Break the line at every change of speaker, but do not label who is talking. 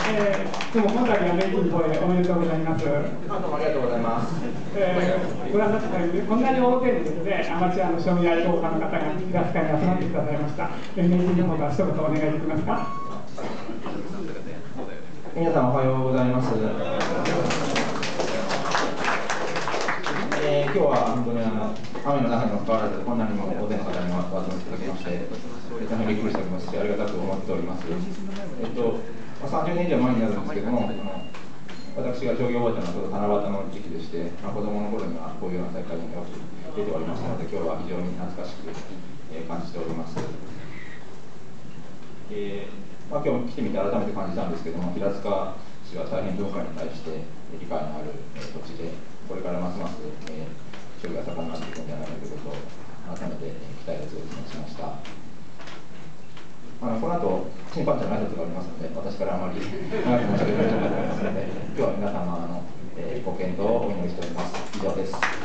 どうも今回はメイキングでおめでとうございます。どう
もありがとうございます。
ご覧になった限り、こんなに大勢のですね、アマチュアの将棋愛好家の方が平塚に集まってくださいました。メイキングの方から一言お願いできますか。
皆さんおはようございます。今日は本当に雨の中にもかかわらず、こんなにも大勢の方にお集まりいただきまして、大変びっくりしておりますし、ありがたく思っております。30年以上前になるんですけども、私が将棋を覚えたのは七夕の時期でして、子供の頃にはこういうような大会によく出ておりましたので、今日は非常に懐かしく感じております。今日来てみて改めて感じたんですけども、平塚市は大変文化に対して理解のある土地で、これからますます将棋が盛んになっていくんじゃないかということを改めて期待を強くしました。この後、審判長の挨拶がありますので、私からあまり長く申し上げないと思いますので、今日は皆様のご健闘をお祈りしております。以上です。